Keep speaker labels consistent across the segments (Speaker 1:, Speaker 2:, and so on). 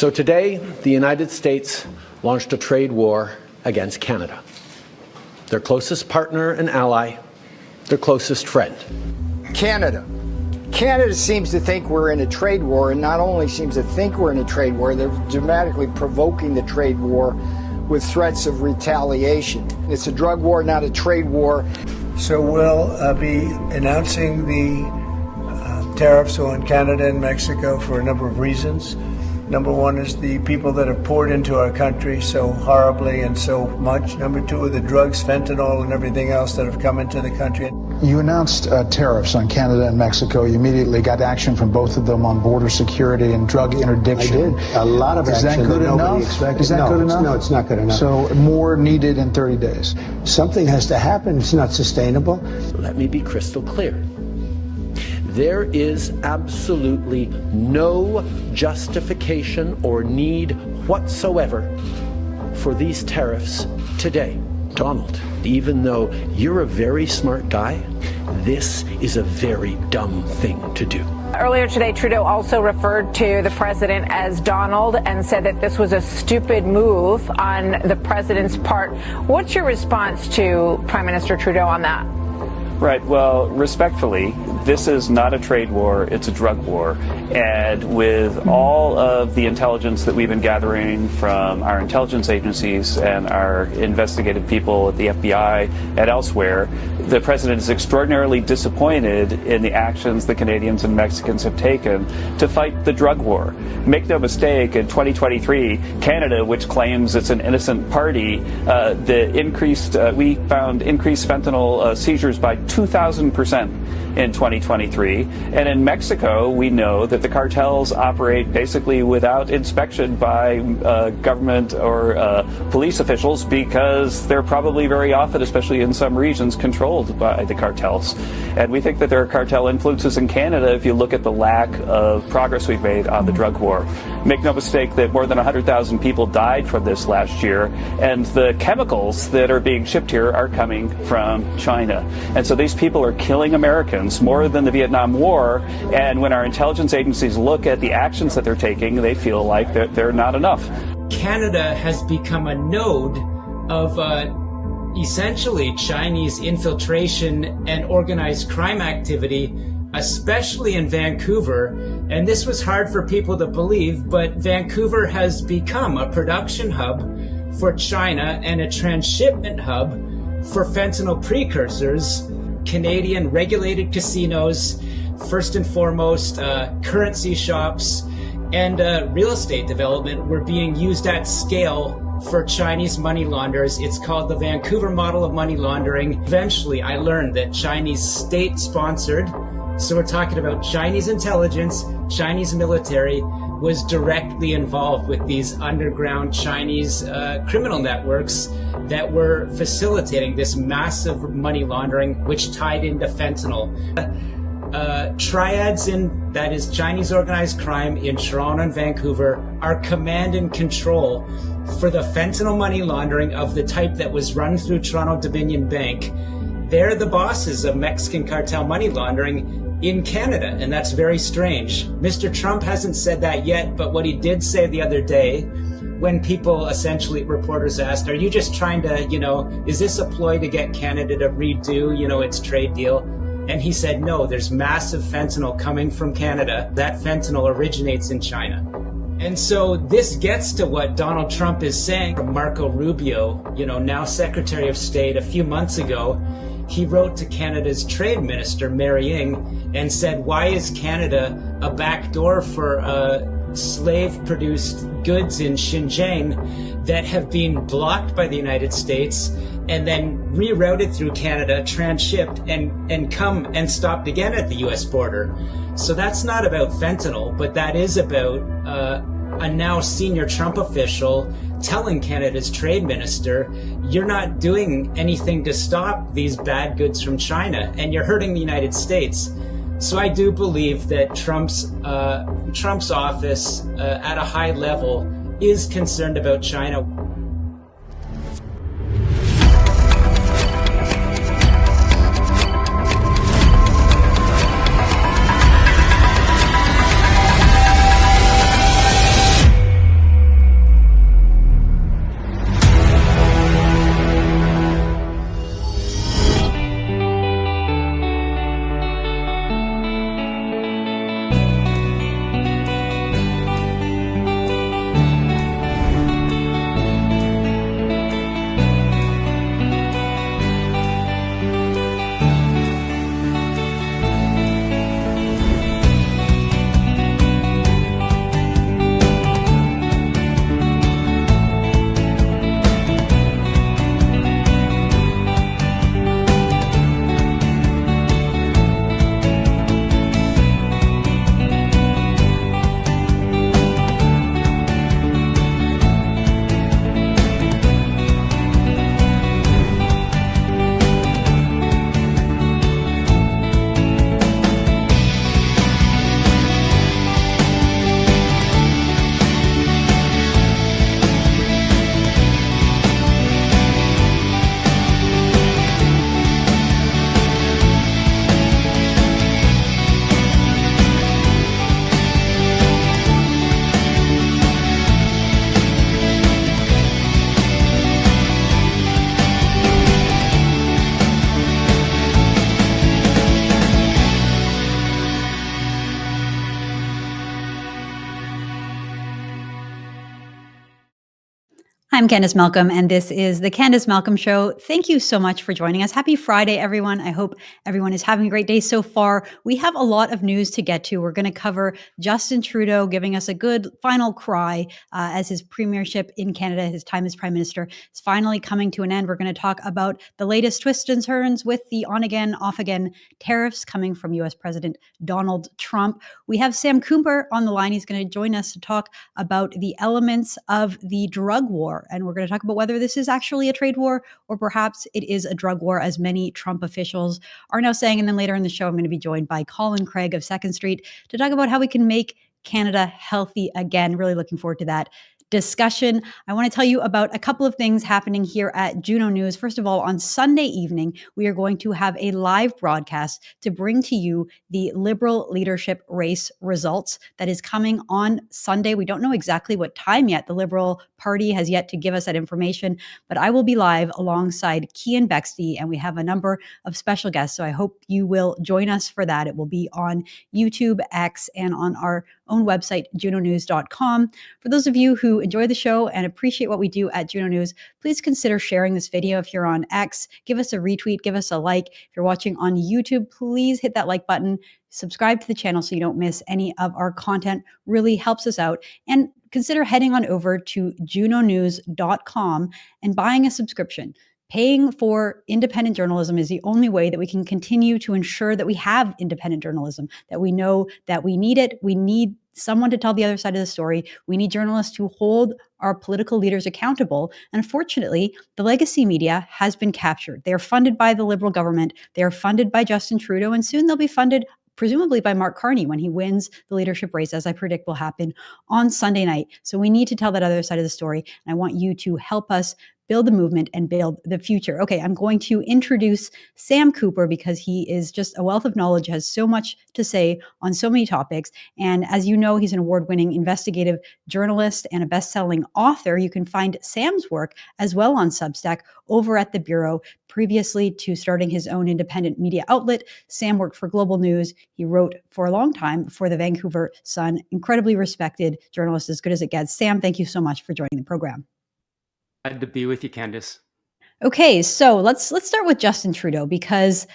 Speaker 1: So today, the United States launched a trade war against Canada, their closest partner and ally, their closest friend.
Speaker 2: Canada seems to think we're in a trade war, and not only seems to think we're in a trade war, they're dramatically provoking the trade war with threats of retaliation. It's a drug war, not a trade war.
Speaker 3: So we'll be announcing the tariffs on Canada and Mexico for a number of reasons. Number one is the people that have poured into our country so horribly and so much. Number two are the drugs, fentanyl, and everything else that have come into the country.
Speaker 4: You announced tariffs on Canada and Mexico. You immediately got action from both of them on border security and drug interdiction.
Speaker 5: I did. A lot of action.
Speaker 4: Is that good enough?
Speaker 5: Expected.
Speaker 4: Is that good enough?
Speaker 5: No, it's not good enough.
Speaker 4: So more needed in 30 days.
Speaker 5: Something has to happen. It's not sustainable.
Speaker 1: Let me be crystal clear. There is absolutely no justification or need whatsoever for these tariffs today. Donald, even though you're a very smart guy, this is a very dumb thing to do.
Speaker 6: Earlier today, Trudeau also referred to the president as Donald and said that this was a stupid move on the president's part. What's your response to Prime Minister Trudeau on that?
Speaker 7: Right. Well, respectfully, this is not a trade war. It's a drug war. And with all of the intelligence that we've been gathering from our intelligence agencies and our investigative people at the FBI and elsewhere, the president is extraordinarily disappointed in the actions the Canadians and Mexicans have taken to fight the drug war. Make no mistake, in 2023, Canada, which claims it's an innocent party, we found increased fentanyl seizures by 2,000% in 2023. And in Mexico, we know that the cartels operate basically without inspection by government or police officials because they're probably very often, especially in some regions, controlled by the cartels. And we think that there are cartel influences in Canada if you look at the lack of progress we've made on the drug war. Make no mistake that more than 100,000 people died from this last year, and the chemicals that are being shipped here are coming from China. And so these people are killing Americans more than the Vietnam War, and when our intelligence agencies look at the actions that they're taking, they feel like they're not enough.
Speaker 8: Canada has become a node of essentially Chinese infiltration and organized crime activity, especially in Vancouver. And this was hard for people to believe, but Vancouver has become a production hub for China and a transshipment hub for fentanyl precursors. Canadian regulated casinos, first and foremost, currency shops, and real estate development were being used at scale for Chinese money launderers. It's called the Vancouver model of money laundering. Eventually, I learned that Chinese state-sponsored, so we're talking about Chinese intelligence, Chinese military, was directly involved with these underground Chinese criminal networks that were facilitating this massive money laundering, which tied into fentanyl. Triads that is Chinese organized crime in Toronto and Vancouver are command and control for the fentanyl money laundering of the type that was run through Toronto Dominion Bank. They're the bosses of Mexican cartel money laundering in Canada, and that's very strange. Mr. Trump hasn't said that yet, but what he did say the other day, when people essentially, reporters asked, are you just trying to, is this a ploy to get Canada to redo, its trade deal? And he said, no, there's massive fentanyl coming from Canada. That fentanyl originates in China. And so this gets to what Donald Trump is saying. Marco Rubio, now Secretary of State, a few months ago, he wrote to Canada's Trade Minister, Mary Ng, and said, why is Canada a backdoor for slave-produced goods in Xinjiang that have been blocked by the United States and then rerouted through Canada, transshipped, and come and stopped again at the U.S. border? So that's not about fentanyl, but that is about a now senior Trump official telling Canada's trade minister, you're not doing anything to stop these bad goods from China, and you're hurting the United States. So I do believe that Trump's office at a high level is concerned about China.
Speaker 9: I'm Candice Malcolm, and this is the Candice Malcolm Show. Thank you so much for joining us. Happy Friday, everyone. I hope everyone is having a great day so far. We have a lot of news to get to. We're going to cover Justin Trudeau giving us a good final cry as his premiership in Canada, his time as Prime Minister, is finally coming to an end. We're going to talk about the latest twists and turns with the on-again, off-again tariffs coming from U.S. President Donald Trump. We have Sam Cooper on the line. He's going to join us to talk about the elements of the drug war. And we're going to talk about whether this is actually a trade war or perhaps it is a drug war, as many Trump officials are now saying. And then later in the show, I'm going to be joined by Colin Craig of Second Street to talk about how we can make Canada healthy again. Really looking forward to that discussion. I want to tell you about a couple of things happening here at Juno News. First of all, on Sunday evening, we are going to have a live broadcast to bring to you the Liberal leadership race results that is coming on Sunday. We don't know exactly what time yet. The Liberal Party has yet to give us that information, but I will be live alongside Cian Bexty, and we have a number of special guests. So I hope you will join us for that. It will be on YouTube, X, and on our own website, junonews.com. For those of you who enjoy the show and appreciate what we do at Juno News, please consider sharing this video. If you're on X, give us a retweet, give us a like. If you're watching on YouTube, please hit that like button, subscribe to the channel so you don't miss any of our content. Really helps us out. And consider heading on over to junonews.com and buying a subscription. Paying for independent journalism is the only way that we can continue to ensure that we have independent journalism, that we know that we need it. We need someone to tell the other side of the story. We need journalists to hold our political leaders accountable. And unfortunately, the legacy media has been captured. They are funded by the Liberal government. They are funded by Justin Trudeau, and soon they'll be funded presumably by Mark Carney when he wins the leadership race, as I predict will happen on Sunday night. So we need to tell that other side of the story. And I want you to help us build the movement and build the future. Okay, I'm going to introduce Sam Cooper because he is just a wealth of knowledge, has so much to say on so many topics. And as you know, he's an award-winning investigative journalist and a best-selling author. You can find Sam's work as well on Substack over at the Bureau. Previously to starting his own independent media outlet, Sam worked for Global News. He wrote for a long time for the Vancouver Sun. Incredibly respected journalist, as good as it gets. Sam, thank you so much for joining the program.
Speaker 10: Glad to be with you, Candice.
Speaker 9: Okay, so let's start with Justin Trudeau, because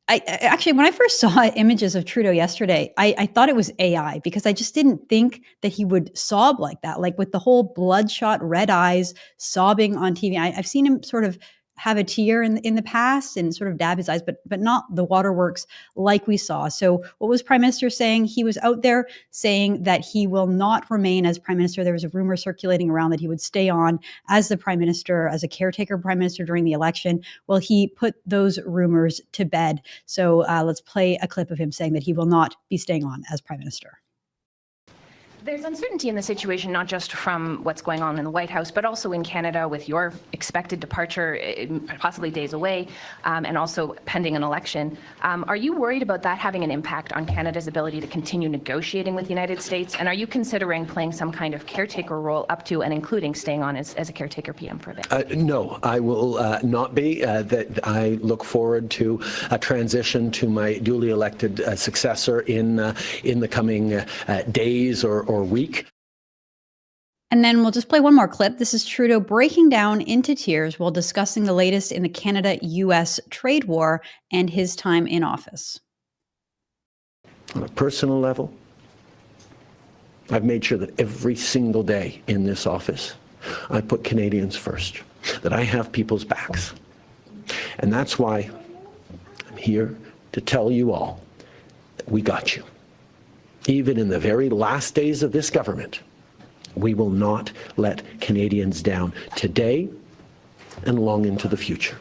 Speaker 9: I actually, when I first saw images of Trudeau yesterday, I thought it was AI, because I just didn't think that he would sob like that, like with the whole bloodshot red eyes, sobbing on TV. I've seen him sort of have a tear in the past and sort of dab his eyes, but not the waterworks like we saw. So what was Prime Minister saying? He was out there saying that he will not remain as Prime Minister. There was a rumor circulating around that he would stay on as the Prime Minister, as a caretaker Prime Minister during the election. Well, he put those rumors to bed. So let's play a clip of him saying that he will not be staying on as Prime Minister.
Speaker 11: There's uncertainty in the situation, not just from what's going on in the White House, but also in Canada with your expected departure, possibly days away, and also pending an election. Are you worried about that having an impact on Canada's ability to continue negotiating with the United States? And are you considering playing some kind of caretaker role up to and including staying on as a caretaker PM for a bit?
Speaker 1: No, I will not be. That I look forward to a transition to my duly elected successor in the coming days or week.
Speaker 9: And then we'll just play one more clip. This is Trudeau breaking down into tears while discussing the latest in the Canada-US trade war and his time in office.
Speaker 1: On a personal level, I've made sure that every single day in this office, I put Canadians first, that I have people's backs. And that's why I'm here to tell you all that we got you. Even in the very last days of this government, we will not let Canadians down today and long into the future.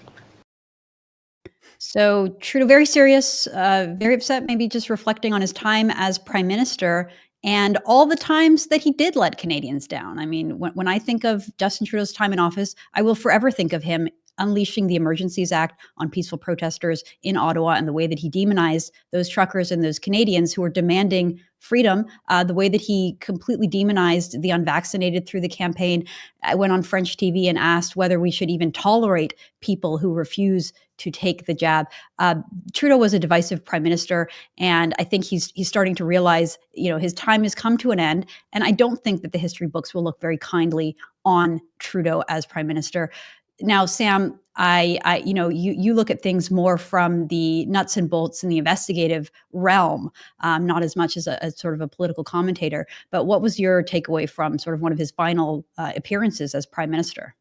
Speaker 9: So Trudeau, very serious, very upset, maybe just reflecting on his time as Prime Minister and all the times that he did let Canadians down. I mean, when I think of Justin Trudeau's time in office, I will forever think of him unleashing the Emergencies Act on peaceful protesters in Ottawa and the way that he demonized those truckers and those Canadians who were demanding freedom, the way that he completely demonized the unvaccinated through the campaign. I went on French TV and asked whether we should even tolerate people who refuse to take the jab. Trudeau was a divisive prime minister, and I think he's starting to realize, his time has come to an end. And I don't think that the history books will look very kindly on Trudeau as prime minister. Now, Sam, you look at things more from the nuts and bolts in the investigative realm, not as much as a sort of a political commentator. But what was your takeaway from sort of one of his final appearances as prime minister?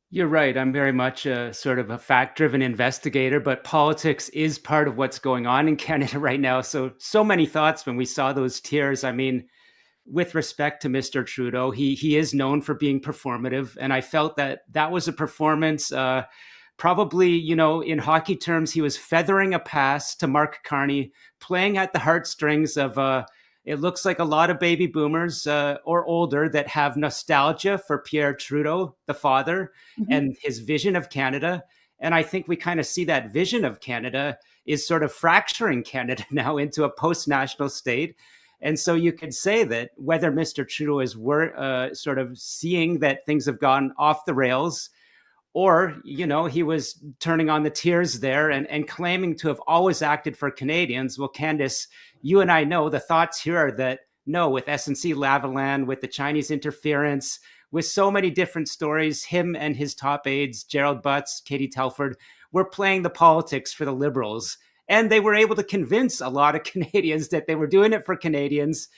Speaker 10: You're right. I'm very much a sort of a fact-driven investigator, but politics is part of what's going on in Canada right now. So many thoughts when we saw those tears. I mean, with respect to Mr. Trudeau, he is known for being performative, and I felt that was a performance. Probably, in hockey terms, he was feathering a pass to Mark Carney, playing at the heartstrings of. It looks like a lot of baby boomers or older that have nostalgia for Pierre Trudeau, the father, and his vision of Canada. And I think we kind of see that vision of Canada is sort of fracturing Canada now into a post-national state. And so you could say that whether Mr. Trudeau is sort of seeing that things have gone off the rails, or, he was turning on the tears there and claiming to have always acted for Canadians. Well, Candice, you and I know the thoughts here are that, no, with SNC-Lavalin, with the Chinese interference, with so many different stories, him and his top aides, Gerald Butts, Katie Telford, were playing the politics for the Liberals. And they were able to convince a lot of Canadians that they were doing it for Canadians.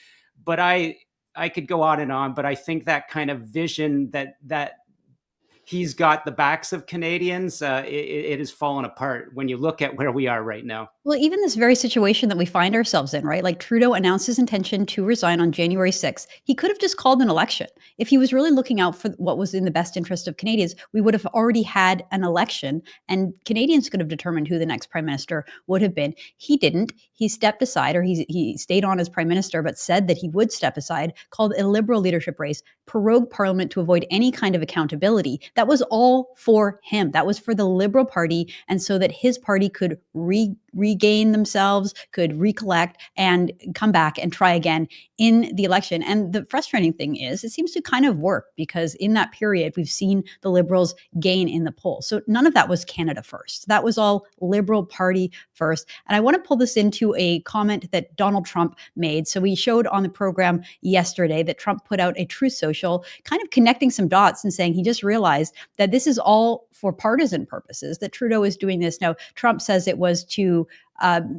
Speaker 10: But I could go on and on, but I think that kind of vision that he's got the backs of Canadians, it has fallen apart when you look at where we are right now.
Speaker 9: Well, even this very situation that we find ourselves in, right? Like Trudeau announced his intention to resign on January 6th. He could have just called an election. If he was really looking out for what was in the best interest of Canadians, we would have already had an election and Canadians could have determined who the next prime minister would have been. He didn't. He stepped aside, or he stayed on as prime minister, but said that he would step aside, called a Liberal leadership race, prorogued Parliament to avoid any kind of accountability. That was all for him. That was for the Liberal Party, and so that his party could regain themselves, could recollect and come back and try again in the election. And the frustrating thing is it seems to kind of work, because in that period, we've seen the Liberals gain in the polls. So none of that was Canada first. That was all Liberal Party first. And I want to pull this into a comment that Donald Trump made. So we showed on the program yesterday that Trump put out a Truth Social, kind of connecting some dots and saying he just realized that this is all for partisan purposes, that Trudeau is doing this. Now, Trump says it was to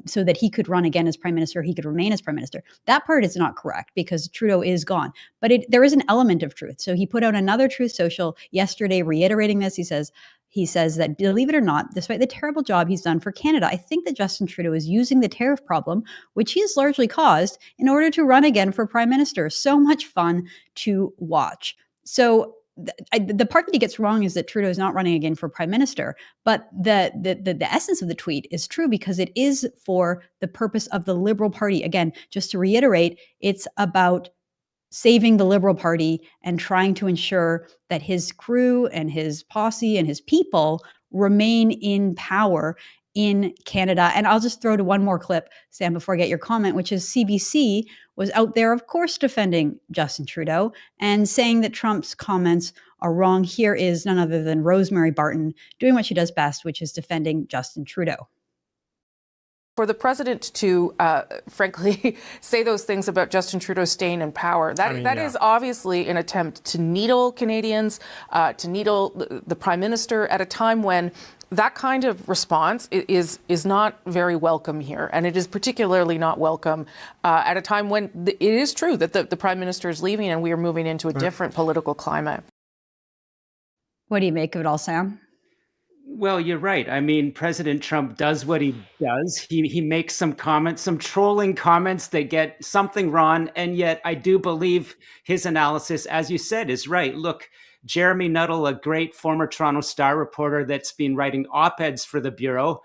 Speaker 9: so that he could run again as prime minister, he could remain as prime minister. That part is not correct, because Trudeau is gone. But there is an element of truth. So he put out another Truth Social yesterday reiterating this. He says that, believe it or not, despite the terrible job he's done for Canada, I think that Justin Trudeau is using the tariff problem, which he has largely caused, in order to run again for prime minister. So much fun to watch. So the part that he gets wrong is that Trudeau is not running again for prime minister, but the essence of the tweet is true, because it is for the purpose of the Liberal Party. Again, just to reiterate, it's about saving the Liberal Party and trying to ensure that his crew and his posse and his people remain in power in Canada. And I'll just throw to one more clip, Sam, before I get your comment, which is CBC was out there, of course, defending Justin Trudeau and saying that Trump's comments are wrong. Here is none other than Rosemary Barton doing what she does best, which is defending Justin Trudeau.
Speaker 12: For the president to, frankly, say those things about Justin Trudeau staying in power, that is obviously an attempt to needle Canadians, to needle the prime minister at a time when that kind of response is not very welcome here. And it is particularly not welcome at a time when it is true that the prime minister is leaving and we are moving into a different political climate.
Speaker 9: What do you make of it all, Sam?
Speaker 10: Well, you're right. I mean, President Trump does what he does. He makes some comments, some trolling comments that get something wrong. And yet I do believe his analysis, as you said, is right. Look, Jeremy Nuttall, a great former Toronto Star reporter that's been writing op-eds for the Bureau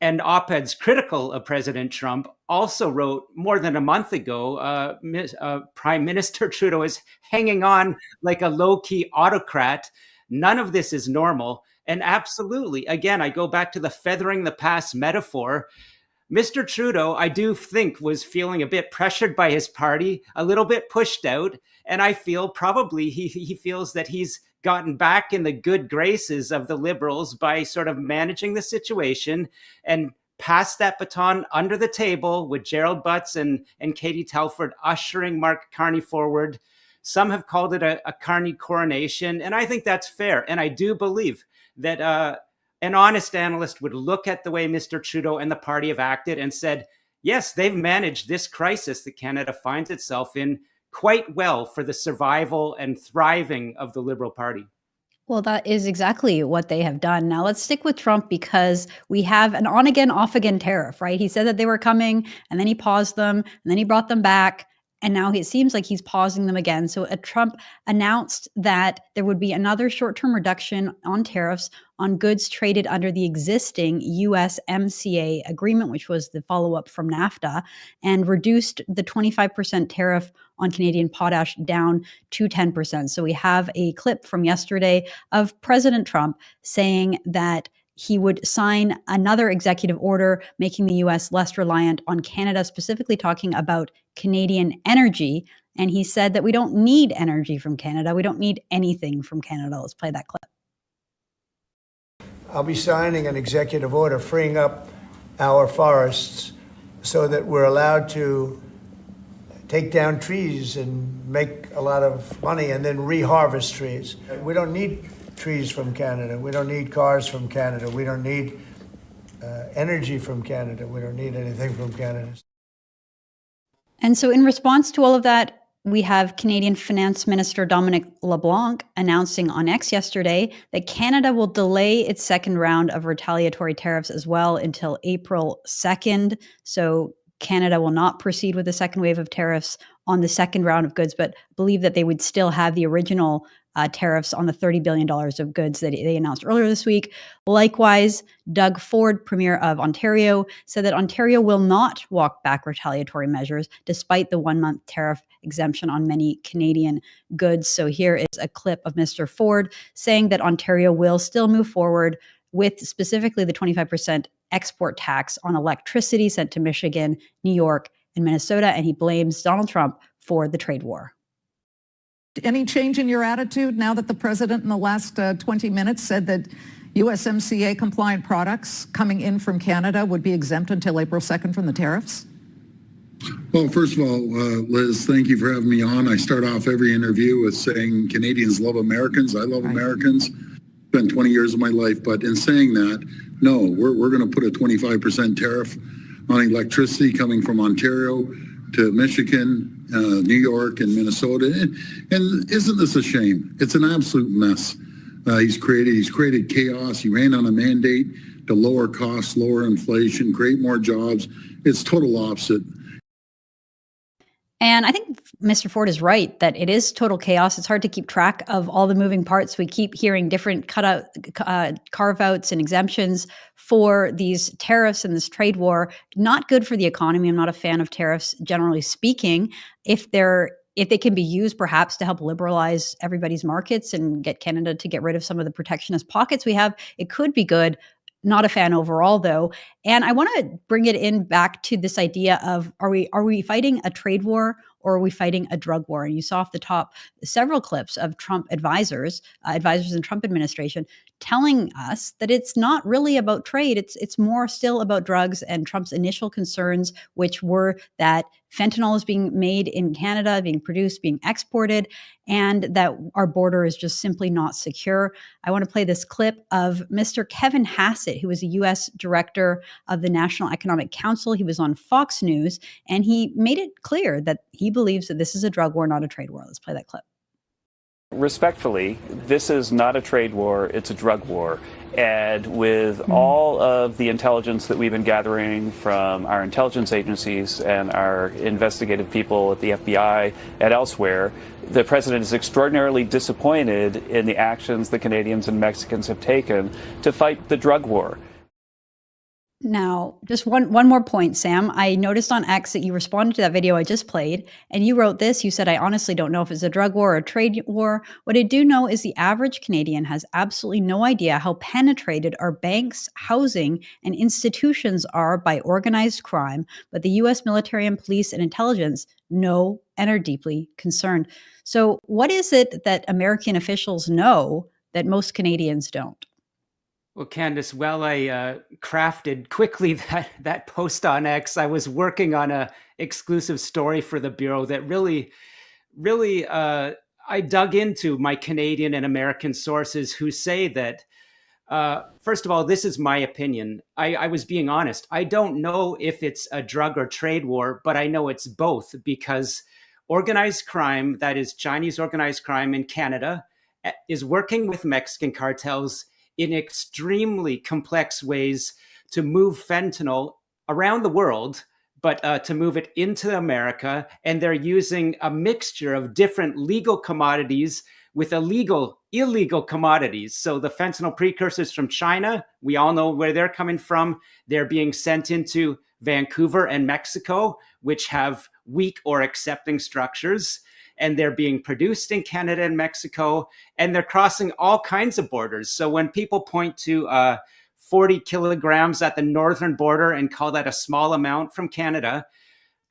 Speaker 10: and op-eds critical of President Trump, also wrote more than a month ago, Prime Minister Trudeau is hanging on like a low-key autocrat. None of this is normal. And absolutely, again, I go back to the feathering the past metaphor. Mr. Trudeau, I do think, was feeling a bit pressured by his party, a little bit pushed out. And I feel probably he feels that he's gotten back in the good graces of the Liberals by sort of managing the situation and passed that baton under the table with Gerald Butts and Katie Telford ushering Mark Carney forward. Some have called it a Carney coronation, and I think that's fair. And I do believe that an honest analyst would look at the way Mr. Trudeau and the party have acted and said, yes, they've managed this crisis that Canada finds itself in quite well for the survival and thriving of the Liberal Party.
Speaker 9: Well, that is exactly what they have done. Now, let's stick with Trump because we have an on-again, off-again tariff, right? He said that they were coming, and then he paused them, and then he brought them back. And now it seems like he's pausing them again. So Trump announced that there would be another short-term reduction on tariffs on goods traded under the existing USMCA agreement, which was the follow-up from NAFTA, and reduced the 25% tariff on Canadian potash down to 10%. So we have a clip from yesterday of President Trump saying that he would sign another executive order making the U.S. less reliant on Canada, specifically talking about Canadian energy. And he said that we don't need energy from Canada. We don't need anything from Canada. Let's play that clip.
Speaker 3: I'll be signing an executive order freeing up our forests so that we're allowed to take down trees and make a lot of money and then reharvest trees. We don't need trees from Canada. We don't need cars from Canada. We don't need energy from Canada. We don't need anything from Canada.
Speaker 9: And so in response to all of that, we have Canadian Finance Minister Dominic LeBlanc announcing on X yesterday that Canada will delay its second round of retaliatory tariffs as well until April 2nd. So Canada will not proceed with the second wave of tariffs on the second round of goods, but believe that they would still have the original tariffs on the $30 billion of goods that they announced earlier this week. Likewise, Doug Ford, Premier of Ontario, said that Ontario will not walk back retaliatory measures despite the 1-month tariff exemption on many Canadian goods. So here is a clip of Mr. Ford saying that Ontario will still move forward with specifically the 25% export tax on electricity sent to Michigan, New York, and Minnesota, and he blames Donald Trump for the trade war.
Speaker 13: Any change in your attitude now that the president in the last 20 minutes said that USMCA compliant products coming in from Canada would be exempt until April 2nd from the tariffs?
Speaker 14: Well, first of all, Liz, thank you for having me on. I start off every interview with saying Canadians love Americans. I love Americans. Spent 20 years of my life. But in saying that, no, we're going to put a 25% tariff on electricity coming from Ontario to Michigan, New York, and Minnesota. And isn't this a shame? It's an absolute mess. He's created chaos. He ran on a mandate to lower costs, lower inflation, create more jobs. It's total opposite.
Speaker 9: And I think Mr. Ford is right that it is total chaos. It's hard to keep track of all the moving parts. We keep hearing different carve-outs and exemptions for these tariffs and this trade war. Not good for the economy. I'm not a fan of tariffs, generally speaking. If they can be used perhaps to help liberalize everybody's markets and get Canada to get rid of some of the protectionist pockets we have, it could be good. Not a fan overall, though. And I want to bring it in back to this idea of are we fighting a trade war or are we fighting a drug war? And you saw off the top several clips of Trump advisors in Trump administration telling us that it's not really about trade. It's more still about drugs and Trump's initial concerns, which were that fentanyl is being made in Canada, being produced, being exported, and that our border is just simply not secure. I want to play this clip of Mr. Kevin Hassett, who is a U.S. director of the National Economic Council. He was on Fox News, and he made it clear that he believes that this is a drug war, not a trade war. Let's play that clip.
Speaker 7: Respectfully, this is not a trade war, it's a drug war. And with all of the intelligence that we've been gathering from our intelligence agencies and our investigative people at the FBI and elsewhere, the president is extraordinarily disappointed in the actions the Canadians and Mexicans have taken to fight the drug war.
Speaker 9: Now, just one more point, Sam. I noticed on X that you responded to that video I just played, and you wrote this. You said, I honestly don't know if it's a drug war or a trade war. What I do know is the average Canadian has absolutely no idea how penetrated our banks, housing, and institutions are by organized crime, but the U.S. military and police and intelligence know and are deeply concerned. So what is it that American officials know that most Canadians don't?
Speaker 10: Well, Candice, while I crafted quickly that post on X, I was working on a exclusive story for the Bureau that really I dug into my Canadian and American sources who say that, first of all, this is my opinion. I was being honest. I don't know if it's a drug or trade war, but I know it's both because organized crime, that is Chinese organized crime in Canada, is working with Mexican cartels in extremely complex ways to move fentanyl around the world, but to move it into America. And they're using a mixture of different legal commodities with illegal commodities. So the fentanyl precursors from China, we all know where they're coming from. They're being sent into Vancouver and Mexico, which have weak or accepting structures. And they're being produced in Canada and Mexico, and they're crossing all kinds of borders. So when people point to 40 kilograms at the northern border and call that a small amount from Canada,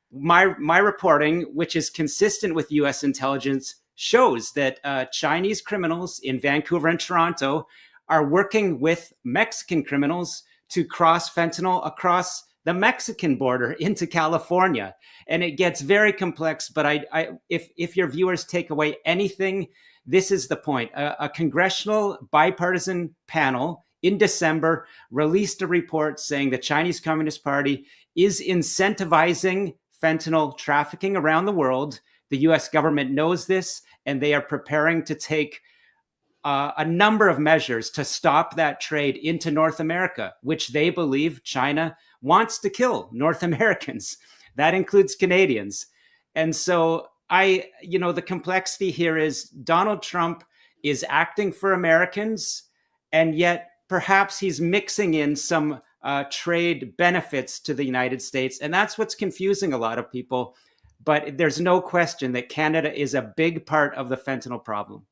Speaker 10: my reporting, which is consistent with U.S. intelligence, shows that Chinese criminals in Vancouver and Toronto are working with Mexican criminals to cross fentanyl across the Mexican border into California. And it gets very complex, but if your viewers take away anything, this is the point. A congressional bipartisan panel in December released a report saying the Chinese Communist Party is incentivizing fentanyl trafficking around the world. The US government knows this, and they are preparing to take a number of measures to stop that trade into North America, which they believe China wants to kill North Americans. That includes Canadians. And so the complexity here is Donald Trump is acting for Americans, and yet perhaps he's mixing in some trade benefits to the United States. And that's what's confusing a lot of people. But there's no question that Canada is a big part of the fentanyl problem.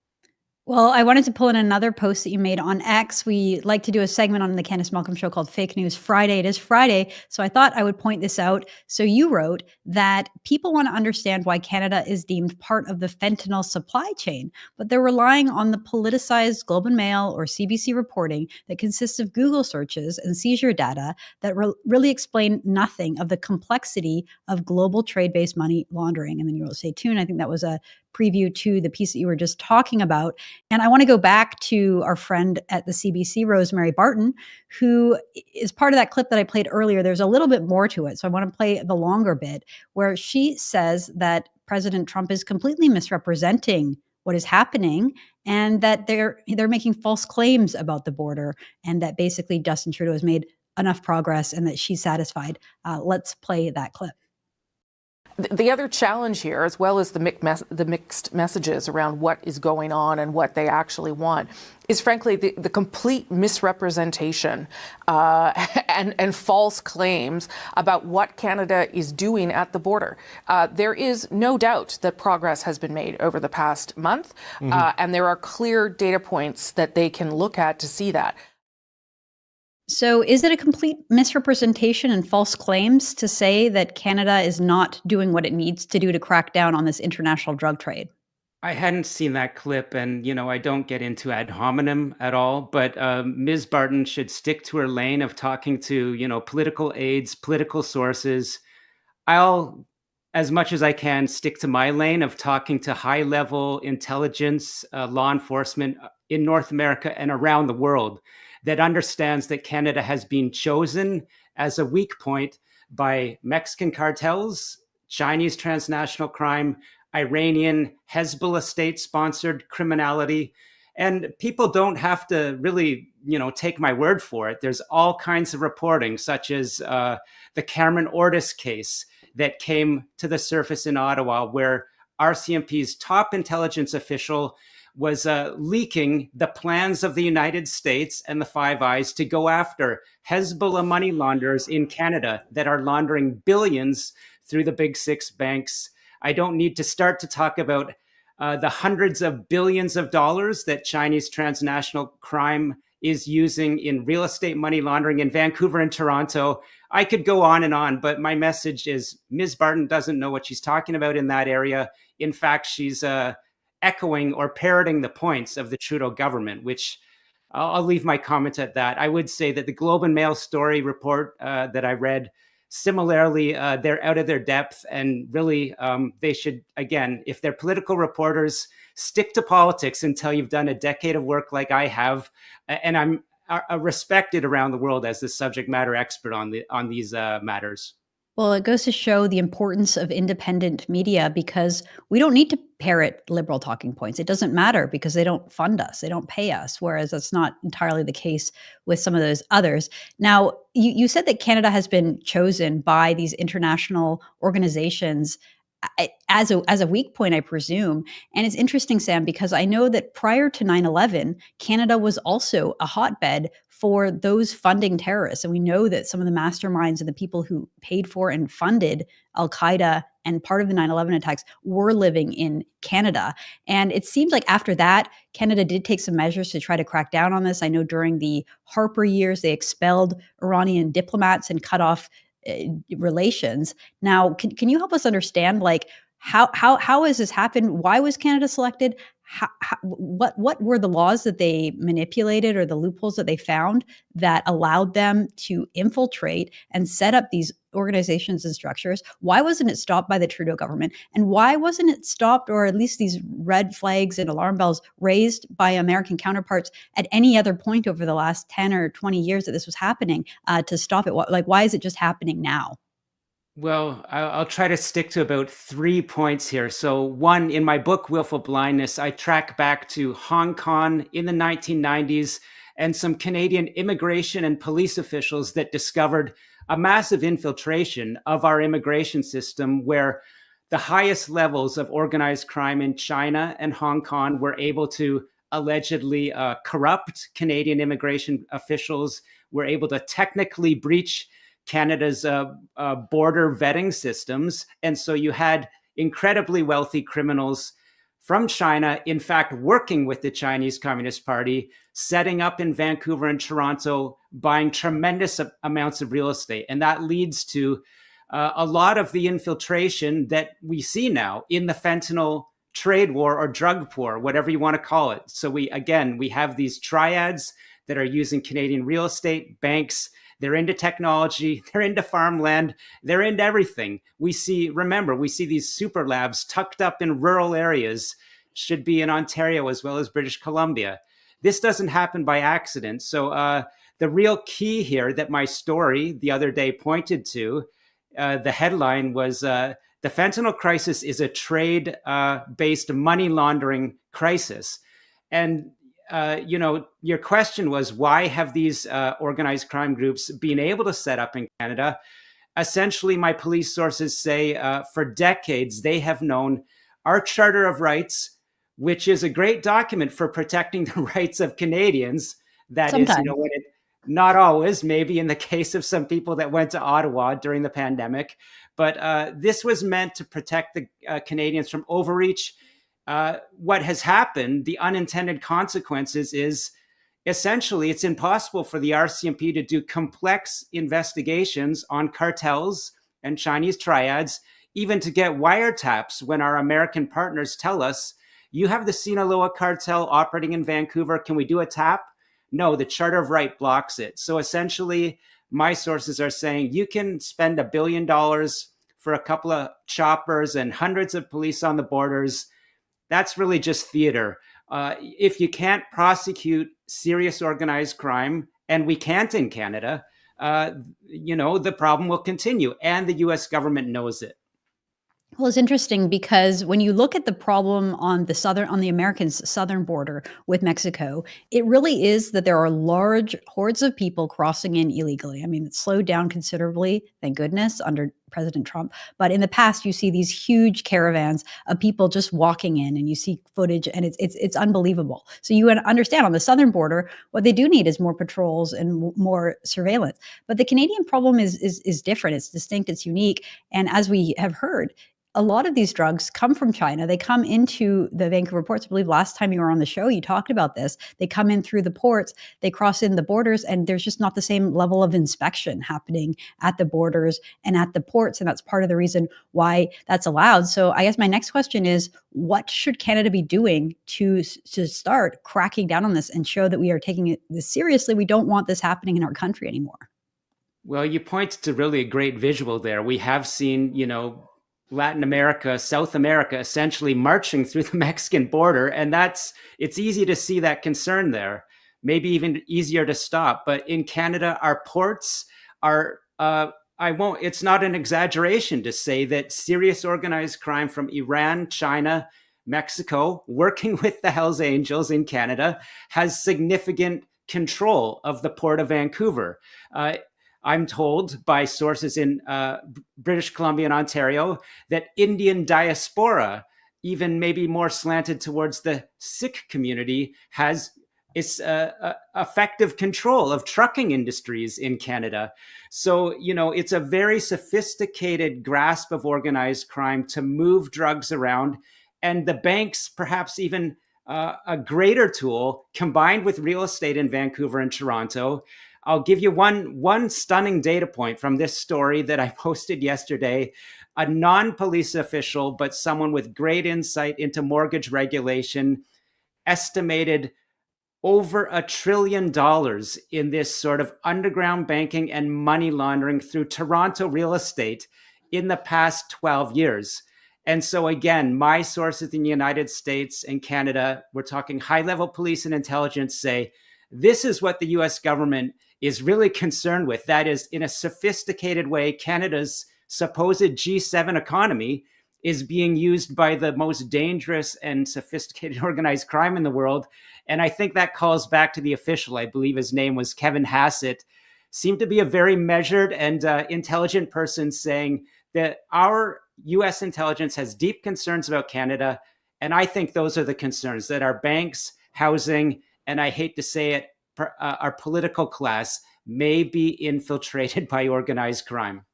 Speaker 9: Well, I wanted to pull in another post that you made on X. We like to do a segment on the Candice Malcolm Show called Fake News Friday. It is Friday, so I thought I would point this out. So you wrote that people want to understand why Canada is deemed part of the fentanyl supply chain, but they're relying on the politicized Globe and Mail or CBC reporting that consists of Google searches and seizure data that really explain nothing of the complexity of global trade-based money laundering. And then you wrote, stay tuned. I think that was a preview to the piece that you were just talking about. And I want to go back to our friend at the CBC, Rosemary Barton, who is part of that clip that I played earlier. There's a little bit more to it. So I want to play the longer bit where she says that President Trump is completely misrepresenting what is happening and that they're making false claims about the border and that basically Justin Trudeau has made enough progress and that she's satisfied. Let's play that clip.
Speaker 12: The other challenge here, as well as the mixed messages around what is going on and what they actually want, is frankly the complete misrepresentation and false claims about what Canada is doing at the border. There is no doubt that progress has been made over the past month, and there are clear data points that they can look at to see that.
Speaker 9: So is it a complete misrepresentation and false claims to say that Canada is not doing what it needs to do to crack down on this international drug trade?
Speaker 10: I hadn't seen that clip, and I don't get into ad hominem at all, but Ms. Barton should stick to her lane of talking to, political aides, political sources. I'll, as much as I can, stick to my lane of talking to high-level intelligence, law enforcement in North America and around the world that understands that Canada has been chosen as a weak point by Mexican cartels, Chinese transnational crime, Iranian Hezbollah state-sponsored criminality. And people don't have to really, take my word for it. There's all kinds of reporting, such as the Cameron Ortis case that came to the surface in Ottawa, where RCMP's top intelligence official was leaking the plans of the United States and the Five Eyes to go after Hezbollah money launderers in Canada that are laundering billions through the big six banks. I don't need to start to talk about the hundreds of billions of dollars that Chinese transnational crime is using in real estate money laundering in Vancouver and Toronto. I could go on, but my message is Ms. Barton doesn't know what she's talking about in that area. In fact, she's echoing or parroting the points of the Trudeau government, which I'll leave my comment at that. I would say that the Globe and Mail story report that I read, similarly, they're out of their depth, and really they should, again, if they're political reporters, stick to politics until you've done a decade of work like I have. And I'm respected around the world as the subject matter expert on these matters.
Speaker 9: Well, it goes to show the importance of independent media, because we don't need to parrot liberal talking points. It doesn't matter because they don't fund us, they don't pay us, whereas that's not entirely the case with some of those others. Now, you said that Canada has been chosen by these international organizations as a weak point, I presume. And it's interesting, Sam, because I know that prior to 9/11, Canada was also a hotbed for those funding terrorists. And we know that some of the masterminds and the people who paid for and funded Al-Qaeda and part of the 9/11 attacks were living in Canada. And it seems like after that, Canada did take some measures to try to crack down on this. I know during the Harper years, they expelled Iranian diplomats and cut off relations. Now, can you help us understand, like, how has this happened? Why was Canada selected? What were the laws that they manipulated or the loopholes that they found that allowed them to infiltrate and set up these organizations and structures? Why wasn't it stopped by the Trudeau government? And why wasn't it stopped, or at least these red flags and alarm bells raised by American counterparts at any other point over the last 10 or 20 years that this was happening to stop it? Like, why is it just happening now?
Speaker 10: Well, I'll try to stick to about 3 points here. So one, in my book, Willful Blindness, I track back to Hong Kong in the 1990s and some Canadian immigration and police officials that discovered a massive infiltration of our immigration system, where the highest levels of organized crime in China and Hong Kong were able to allegedly corrupt Canadian immigration officials, were able to technically breach Canada's border vetting systems. And so you had incredibly wealthy criminals from China, in fact, working with the Chinese Communist Party, setting up in Vancouver and Toronto, buying tremendous amounts of real estate. And that leads to a lot of the infiltration that we see now in the fentanyl trade war or drug war, whatever you want to call it. So we have these triads that are using Canadian real estate, banks. They're into technology, they're into farmland, they're into everything. We see these super labs tucked up in rural areas, should be in Ontario as well as British Columbia. This doesn't happen by accident. So the real key here that my story the other day pointed to, the headline was, the fentanyl crisis is a trade-based money laundering crisis. And your question was, why have these organized crime groups been able to set up in Canada? Essentially, my police sources say for decades, they have known our Charter of Rights, which is a great document for protecting the rights of Canadians. That Sometimes. Is, not always, maybe in the case of some people that went to Ottawa during the pandemic. But this was meant to protect the Canadians from overreach. What has happened, the unintended consequences is essentially it's impossible for the RCMP to do complex investigations on cartels and Chinese triads, even to get wiretaps when our American partners tell us, you have the Sinaloa cartel operating in Vancouver, can we do a tap? No, the Charter of Right blocks it. So essentially, my sources are saying you can spend $1 billion for a couple of choppers and hundreds of police on the borders. That's really just theater. If you can't prosecute serious organized crime, and we can't in Canada, the problem will continue, and the U.S. government knows it.
Speaker 9: Well, it's interesting because when you look at the problem on the Americans' southern border with Mexico, it really is that there are large hordes of people crossing in illegally. I mean, it's slowed down considerably, thank goodness, under President Trump. But in the past, you see these huge caravans of people just walking in, and you see footage, and it's unbelievable. So you understand on the southern border, what they do need is more patrols and more surveillance. But the Canadian problem is different. It's distinct. It's unique. And as we have heard, a lot of these drugs come from China. They come into the Vancouver ports. I believe last time you were on the show, you talked about this. They come in through the ports, they cross in the borders, and there's just not the same level of inspection happening at the borders and at the ports. And that's part of the reason why that's allowed. So I guess my next question is, what should Canada be doing to start cracking down on this and show that we are taking this seriously? We don't want this happening in our country anymore. Well, you point to really a great visual there. We have seen, Latin America, South America, essentially marching through the Mexican border. And it's easy to see that concern there, maybe even easier to stop. But in Canada, our ports are, it's not an exaggeration to say that serious organized crime from Iran, China, Mexico, working with the Hells Angels in Canada, has significant control of the Port of Vancouver. I'm told by sources in British Columbia and Ontario that Indian diaspora, even maybe more slanted towards the Sikh community, has effective control of trucking industries in Canada. So, it's a very sophisticated grasp of organized crime to move drugs around. And the banks, perhaps even a greater tool, combined with real estate in Vancouver and Toronto. I'll give you one stunning data point from this story that I posted yesterday. A non-police official, but someone with great insight into mortgage regulation, estimated over $1 trillion in this sort of underground banking and money laundering through Toronto real estate in the past 12 years. And so again, my sources in the United States and Canada, we're talking high-level police and intelligence, say this is what the US government is really concerned with. That is, in a sophisticated way, Canada's supposed G7 economy is being used by the most dangerous and sophisticated organized crime in the world. And I think that calls back to the official. I believe his name was Kevin Hassett, seemed to be a very measured and intelligent person, saying that our US intelligence has deep concerns about Canada. And I think those are the concerns, that our banks, housing, and I hate to say it, our political class may be infiltrated by organized crime.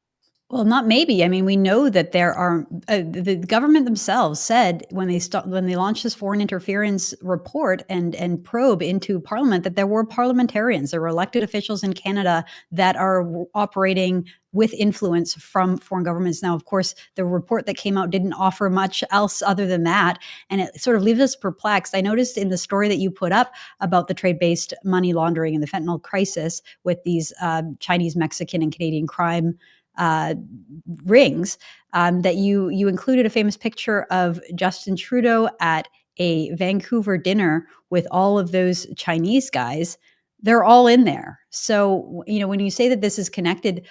Speaker 9: Well, not maybe. I mean, we know that there are the government themselves said when they launched this foreign interference report and probe into Parliament that there were parliamentarians, there were elected officials in Canada that are operating with influence from foreign governments. Now, of course, the report that came out didn't offer much else other than that, and it sort of leaves us perplexed. I noticed in the story that you put up about the trade-based money laundering and the fentanyl crisis with these Chinese, Mexican, and Canadian crime rings, that you included a famous picture of Justin Trudeau at a Vancouver dinner with all of those Chinese guys. They're all in there. So, when you say that this is connected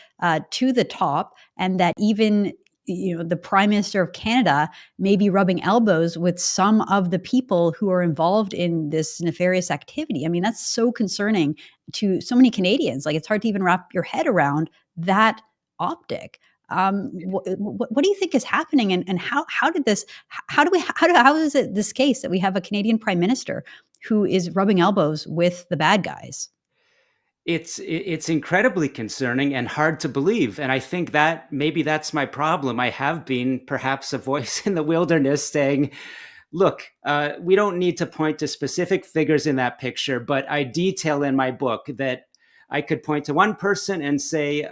Speaker 9: to the top, and that even the Prime Minister of Canada may be rubbing elbows with some of the people who are involved in this nefarious activity, I mean, that's so concerning to so many Canadians. Like, it's hard to even wrap your head around that optic. What do you think is happening, and how is it this case that we have a Canadian Prime Minister who is rubbing elbows with the bad guys? It's incredibly concerning and hard to believe, and I think that maybe that's my problem. I have been perhaps a voice in the wilderness saying, look, we don't need to point to specific figures in that picture, but I detail in my book that I could point to one person and say,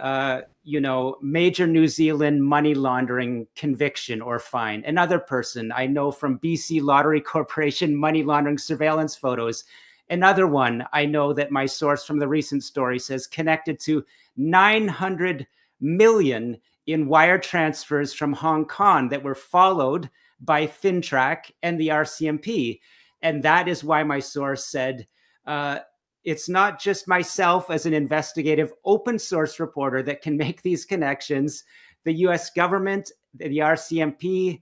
Speaker 9: major New Zealand money laundering conviction or fine. Another person I know from BC Lottery Corporation money laundering surveillance photos. Another one I know that my source from the recent story says connected to 900 million in wire transfers from Hong Kong that were followed by FinTrack and the RCMP. And that is why my source said, it's not just myself as an investigative open source reporter that can make these connections. The US government, the RCMP,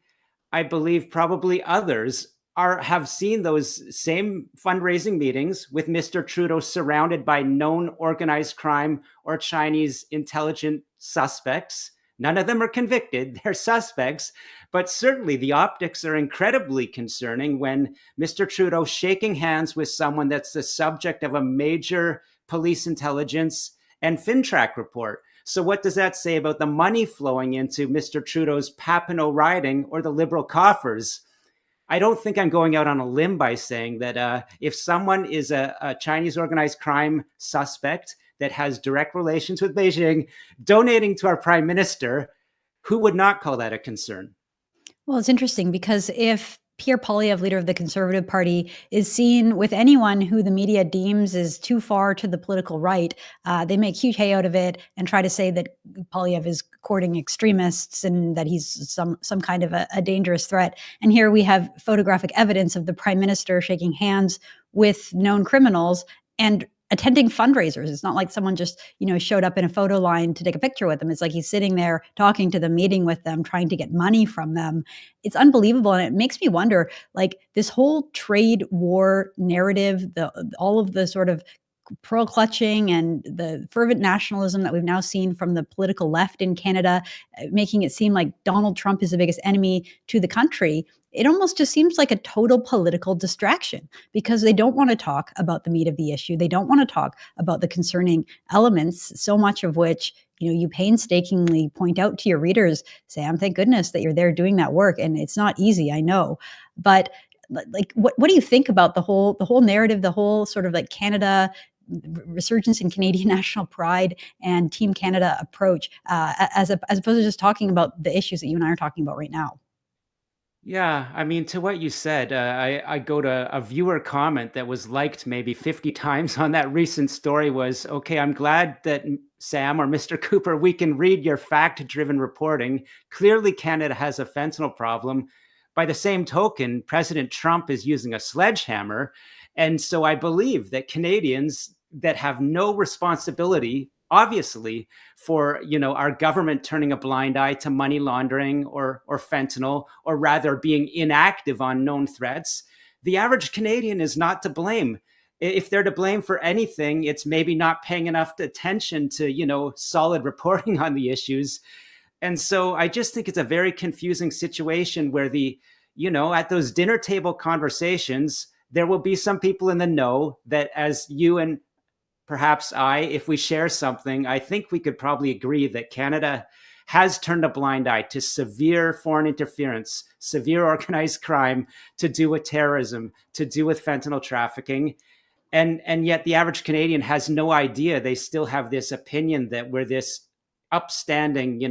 Speaker 9: I believe probably others have seen those same fundraising meetings with Mr. Trudeau surrounded by known organized crime or Chinese intelligent suspects
Speaker 10: None of them are convicted. They're suspects. But certainly the optics are incredibly concerning when Mr. Trudeau shaking hands with someone that's the subject of a major police intelligence and FinTrack report. So what does that say about the money flowing into Mr. Trudeau's Papineau riding or the Liberal coffers? I don't think I'm going out on a limb by saying that if someone is a Chinese organized crime suspect that has direct relations with Beijing, donating to our prime minister, who would not call that a concern?
Speaker 9: Well, it's interesting because if Pierre Poilievre, leader of the Conservative Party, is seen with anyone who the media deems is too far to the political right, they make huge hay out of it and try to say that Poilievre is courting extremists and that he's some kind of a dangerous threat. And here we have photographic evidence of the prime minister shaking hands with known criminals and attending fundraisers. It's not like someone just, showed up in a photo line to take a picture with them. It's like he's sitting there talking to them, meeting with them, trying to get money from them. It's unbelievable. And it makes me wonder, like, this whole trade war narrative, all of the sort of pearl clutching and the fervent nationalism that we've now seen from the political left in Canada, making it seem like Donald Trump is the biggest enemy to the country. It almost just seems like a total political distraction because they don't want to talk about the meat of the issue. They don't want to talk about the concerning elements, so much of which, you painstakingly point out to your readers. Sam, thank goodness that you're there doing that work. And it's not easy, I know. But like, what do you think about the whole narrative, the whole sort of like Canada resurgence in Canadian national pride and Team Canada approach, as opposed to just talking about the issues that you and I are talking about right now?
Speaker 10: Yeah, I mean, to what you said, I go to a viewer comment that was liked maybe 50 times on that recent story was, okay, I'm glad that Sam or Mr. Cooper, we can read your fact-driven reporting. Clearly, Canada has a fentanyl problem. By the same token, President Trump is using a sledgehammer. And so I believe that Canadians that have no responsibility, obviously, for our government turning a blind eye to money laundering or fentanyl, or rather being inactive on known threats, the average Canadian is not to blame. If they're to blame for anything, it's maybe not paying enough attention to solid reporting on the issues. And so I just think it's a very confusing situation where at those dinner table conversations, there will be some people in the know that, as you and perhaps if we share something, I think we could probably agree that Canada has turned a blind eye to severe foreign interference, severe organized crime, to do with terrorism, to do with fentanyl trafficking. And yet the average Canadian has no idea. They still have this opinion that we're this upstanding,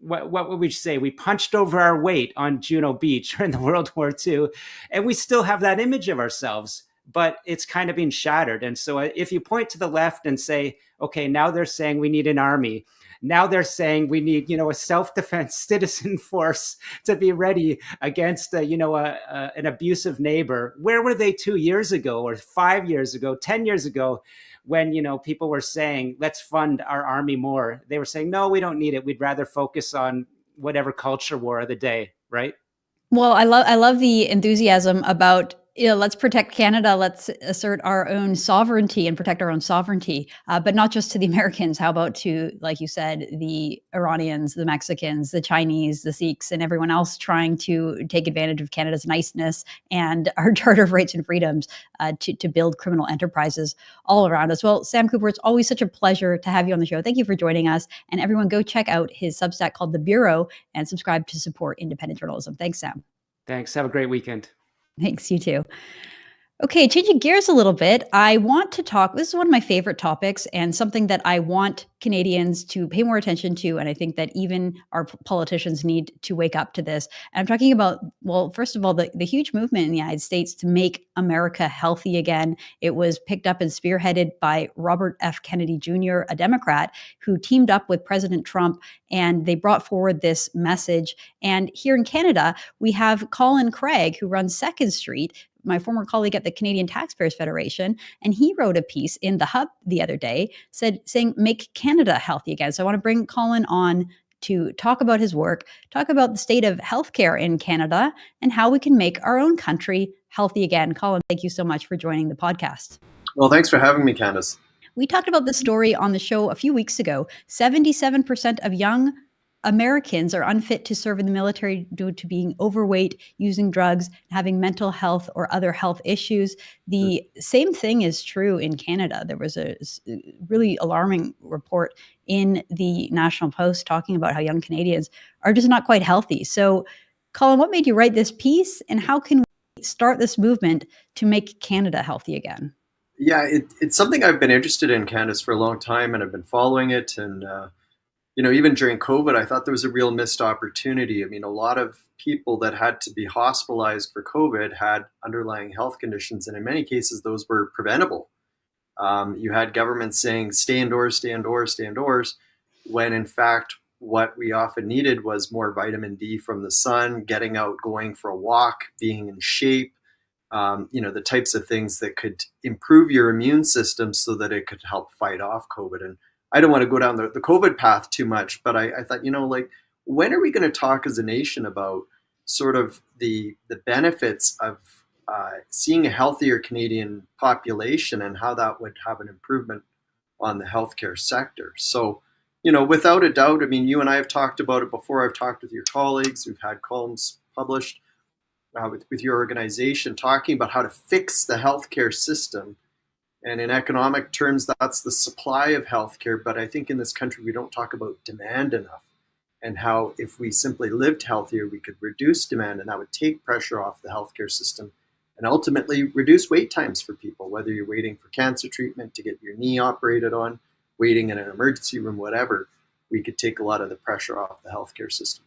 Speaker 10: what would we say? We punched over our weight on Juno Beach during the World War II, and we still have that image of ourselves, but it's kind of been shattered. And so if you point to the left and say, okay, now they're saying we need an army. Now they're saying we need, a self-defense citizen force to be ready against, an abusive neighbor. Where were they 2 years ago or 5 years ago, 10 years ago? When, people were saying, let's fund our army more, they were saying, no, we don't need it. We'd rather focus on whatever culture war of the day, right?
Speaker 9: Well, I love the enthusiasm about, let's protect Canada. Let's assert our own sovereignty and protect our own sovereignty, but not just to the Americans. How about to, like you said, the Iranians, the Mexicans, the Chinese, the Sikhs, and everyone else trying to take advantage of Canada's niceness and our Charter of Rights and Freedoms to build criminal enterprises all around us. Well, Sam Cooper, it's always such a pleasure to have you on the show. Thank you for joining us. And everyone go check out his Substack called The Bureau and subscribe to support independent journalism. Thanks, Sam.
Speaker 10: Thanks. Have a great weekend.
Speaker 9: Thanks, you too. Okay, changing gears a little bit, I want to talk, this is one of my favorite topics and something that I want Canadians to pay more attention to, and I think that even our politicians need to wake up to this. And I'm talking about, well, first of all, the huge movement in the United States to make America healthy again. It was picked up and spearheaded by Robert F. Kennedy Jr., a Democrat, who teamed up with President Trump, and they brought forward this message. And here in Canada, we have Colin Craig, who runs Second Street, my former colleague at the Canadian Taxpayers Federation, and he wrote a piece in The Hub the other day saying, make Canada healthy again. So I want to bring Colin on to talk about his work, talk about the state of healthcare in Canada, and how we can make our own country healthy again. Colin, thank you so much for joining the podcast.
Speaker 15: Well, thanks for having me, Candice.
Speaker 9: We talked about this story on the show a few weeks ago. 77% of young Americans are unfit to serve in the military due to being overweight, using drugs, having mental health or other health issues. The same thing is true in Canada. There was a really alarming report in the National Post talking about how young Canadians are just not quite healthy. So, Colin, what made you write this piece, and how can we start this movement to make Canada healthy again?
Speaker 15: Yeah, it's something I've been interested in, Candice, for a long time, and I've been following it. And even during COVID, I thought there was a real missed opportunity. I mean, a lot of people that had to be hospitalized for COVID had underlying health conditions, and in many cases, those were preventable. You had governments saying, stay indoors, stay indoors, stay indoors, when in fact, what we often needed was more vitamin D from the sun, getting out, going for a walk, being in shape, the types of things that could improve your immune system so that it could help fight off COVID. And I don't want to go down the COVID path too much, but I thought, when are we going to talk as a nation about sort of the benefits of seeing a healthier Canadian population and how that would have an improvement on the healthcare sector? So, without a doubt, I mean, you and I have talked about it before. I've talked with your colleagues. We've had columns published with your organization talking about how to fix the healthcare system. And in economic terms, that's the supply of healthcare. But I think in this country, we don't talk about demand enough, and how if we simply lived healthier, we could reduce demand, and that would take pressure off the healthcare system and ultimately reduce wait times for people, whether you're waiting for cancer treatment, to get your knee operated on, waiting in an emergency room, whatever. We could take a lot of the pressure off the healthcare system.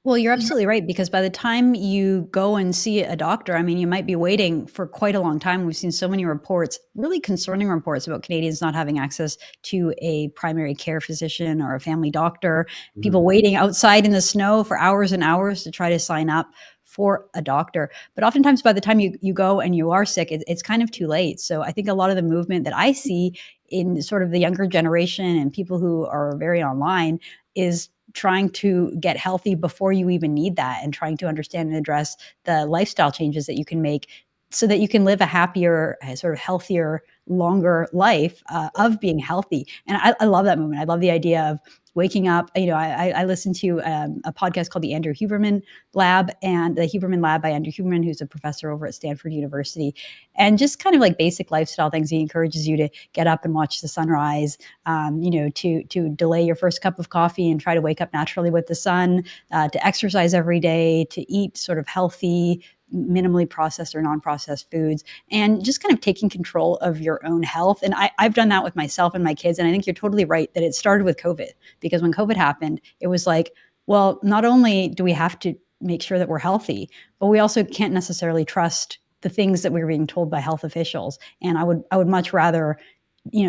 Speaker 9: Well, you're absolutely right, because by the time you go and see a doctor, I mean, you might be waiting for quite a long time. We've seen so many reports, really concerning reports, about Canadians not having access to a primary care physician or a family doctor, people waiting outside in the snow for hours and hours to try to sign up for a doctor. But oftentimes by the time you go and you are sick, it's kind of too late. So I think a lot of the movement that I see in sort of the younger generation and people who are very online is trying to get healthy before you even need that, and trying to understand and address the lifestyle changes that you can make so that you can live a happier, sort of healthier, longer life of being healthy. And I love that movement. I love the idea of waking up. I listened to a podcast called the Andrew Huberman Lab, and the Huberman Lab by Andrew Huberman, who's a professor over at Stanford University, and just kind of like basic lifestyle things. He encourages you to get up and watch the sunrise, to delay your first cup of coffee and try to wake up naturally with the sun, to exercise every day, to eat sort of healthy, minimally processed or non-processed foods, and just kind of taking control of your own health. And I've done that with myself and my kids. And I think you're totally right that it started with COVID, because when COVID happened, it was like, well, not only do we have to make sure that we're healthy, but we also can't necessarily trust the things that we're being told by health officials. And I would much rather,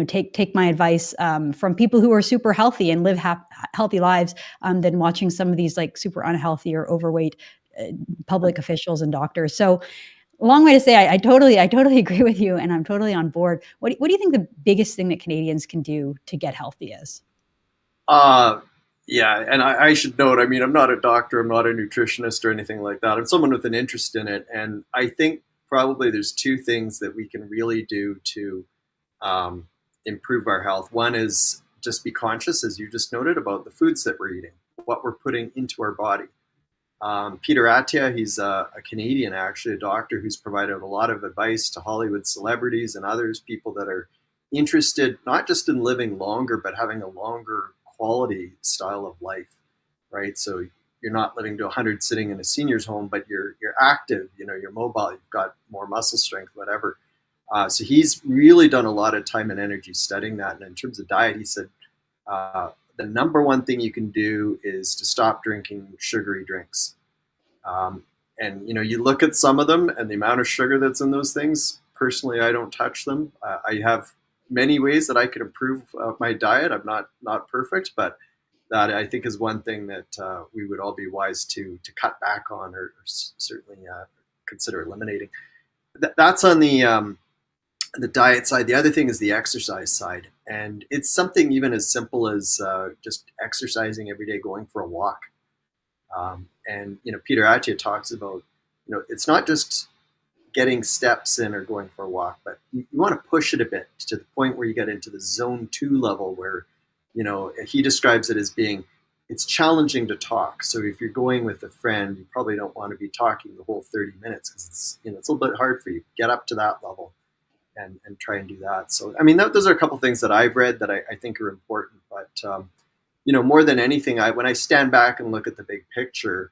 Speaker 9: take my advice from people who are super healthy and live healthy lives than watching some of these like super unhealthy or overweight public officials and doctors. So, a long way to say I totally agree with you, and I'm totally on board. What do you think the biggest thing that Canadians can do to get healthy is?
Speaker 15: Yeah, and I should note, I mean, I'm not a doctor, I'm not a nutritionist or anything like that. I'm someone with an interest in it, and I think probably there's two things that we can really do to improve our health. One is just be conscious, as you just noted, about the foods that we're eating, what we're putting into our body. Peter Attia, he's a Canadian, actually, a doctor who's provided a lot of advice to Hollywood celebrities and others, people that are interested not just in living longer, but having a longer quality style of life, right? So you're not living to 100 sitting in a senior's home, but you're active, you're mobile, you've got more muscle strength, whatever. So he's really done a lot of time and energy studying that. And in terms of diet, he said, the number one thing you can do is to stop drinking sugary drinks. And you look at some of them and the amount of sugar that's in those things. Personally, I don't touch them. I have many ways that I could improve my diet. I'm not perfect, but that I think is one thing that we would all be wise to cut back on, or certainly consider eliminating. That's on the diet side. The other thing is the exercise side. And it's something even as simple as just exercising every day, going for a walk. And Peter Attia talks about, it's not just getting steps in or going for a walk, but you want to push it a bit to the point where you get into the zone 2 level where, he describes it as being, it's challenging to talk. So if you're going with a friend, you probably don't want to be talking the whole 30 minutes because it's a little bit hard for you. Get up to that level and try and do that. So, I mean, those are a couple things that I've read that I think are important. But, more than anything, when I stand back and look at the big picture,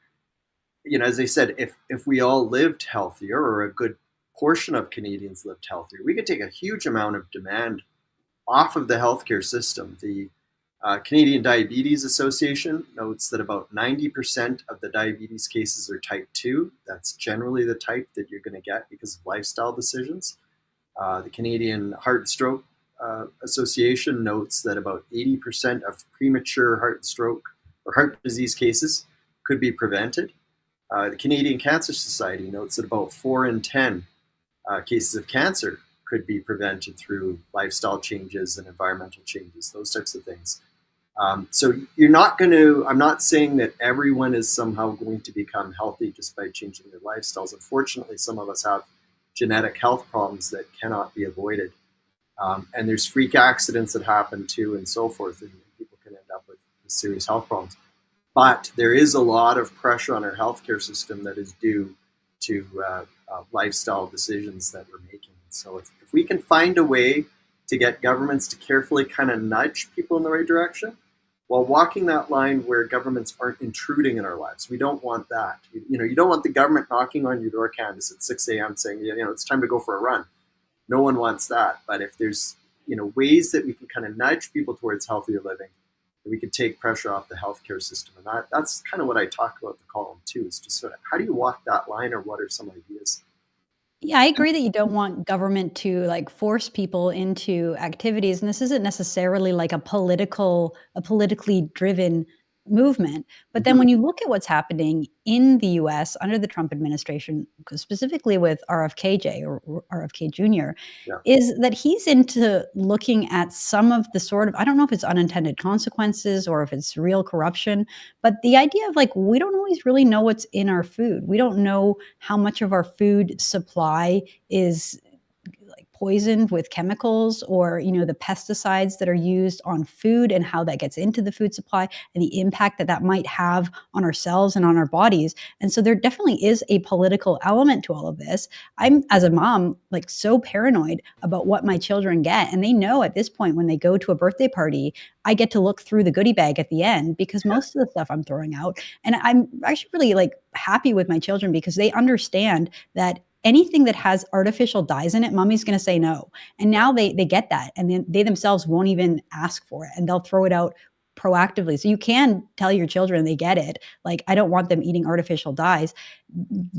Speaker 15: as I said, if we all lived healthier, or a good portion of Canadians lived healthier, we could take a huge amount of demand off of the healthcare system. The Canadian Diabetes Association notes that about 90% of the diabetes cases are type 2. That's generally the type that you're going to get because of lifestyle decisions. The Canadian Heart and Stroke Association notes that about 80% of premature heart and stroke or heart disease cases could be prevented. The Canadian Cancer Society notes that about 4 in 10 cases of cancer could be prevented through lifestyle changes and environmental changes, those types of things. So I'm not saying that everyone is somehow going to become healthy just by changing their lifestyles. Unfortunately, some of us have genetic health problems that cannot be avoided. And there's freak accidents that happen too and so forth, and people can end up with serious health problems. But there is a lot of pressure on our healthcare system that is due to lifestyle decisions that we're making. So if we can find a way to get governments to carefully kind of nudge people in the right direction, while walking that line where governments aren't intruding in our lives. We don't want that. You don't want the government knocking on your door, Candice, at 6 a.m. saying, it's time to go for a run. No one wants that. But if there's, ways that we can kind of nudge people towards healthier living, we could take pressure off the healthcare system. And that's kind of what I talk about in the column too, is just sort of how do you walk that line, or what are some ideas?
Speaker 9: Yeah, I agree that you don't want government to force people into activities. And this isn't necessarily like a politically driven movement. But then when you look at what's happening in the US under the Trump administration, specifically with RFK or RFK Jr., is that he's into looking at some of the sort of, I don't know if it's unintended consequences or if it's real corruption, but the idea of we don't always really know what's in our food. We don't know how much of our food supply is poisoned with chemicals, or the pesticides that are used on food and how that gets into the food supply and the impact that might have on ourselves and on our bodies. And so there definitely is a political element to all of this. I'm, as a mom, so paranoid about what my children get, and they know at this point when they go to a birthday party, I get to look through the goodie bag at the end because most of the stuff I'm throwing out. And I'm actually really happy with my children because they understand that anything that has artificial dyes in it, mommy's going to say no. And now they get that. And then they themselves won't even ask for it, and they'll throw it out proactively. So you can tell your children, they get it. I don't want them eating artificial dyes,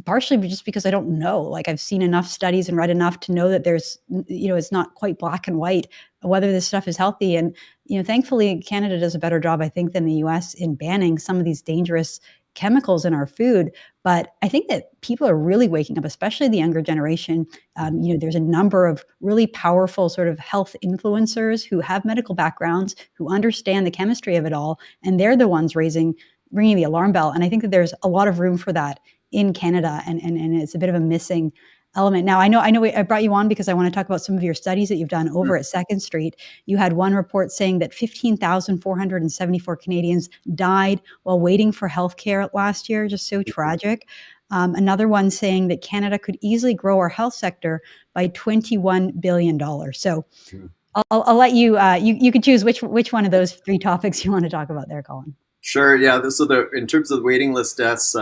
Speaker 9: partially just because I don't know. I've seen enough studies and read enough to know that there's, it's not quite black and white whether this stuff is healthy. And, thankfully Canada does a better job, I think, than the US in banning some of these dangerous chemicals in our food. But I think that people are really waking up, especially the younger generation. There's a number of really powerful sort of health influencers who have medical backgrounds, who understand the chemistry of it all, and they're the ones ringing the alarm bell. And I think that there's a lot of room for that in Canada, and it's a bit of a missing element. Now, I know I brought you on because I want to talk about some of your studies that you've done over at Second Street. You had one report saying that 15,474 Canadians died while waiting for healthcare last year. Just so tragic. Another one saying that Canada could easily grow our health sector by $21 billion. So I'll let you, you could choose which one of those three topics you want to talk about there, Colin.
Speaker 15: Sure. Yeah. So in terms of the waiting list deaths,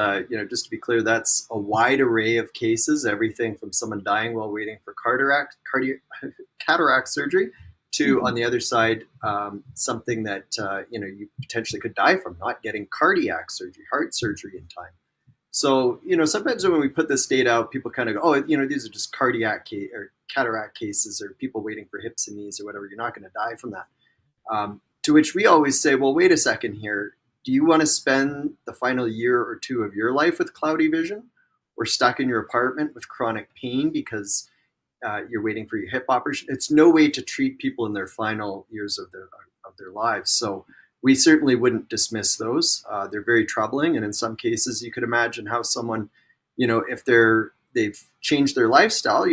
Speaker 15: just to be clear, that's a wide array of cases, everything from someone dying while waiting for cataract surgery to, on the other side, something that, you potentially could die from, not getting cardiac surgery, heart surgery in time. So, sometimes when we put this data out, people kind of go, oh, these are just cardiac or cataract cases or people waiting for hips and knees or whatever. You're not going to die from that. To which we always say, well, wait a second here. Do you want to spend the final year or two of your life with cloudy vision, or stuck in your apartment with chronic pain because you're waiting for your hip operation? It's no way to treat people in their final years of their lives. So we certainly wouldn't dismiss those. They're very troubling. And in some cases, you could imagine how someone, if they're they've changed their lifestyle,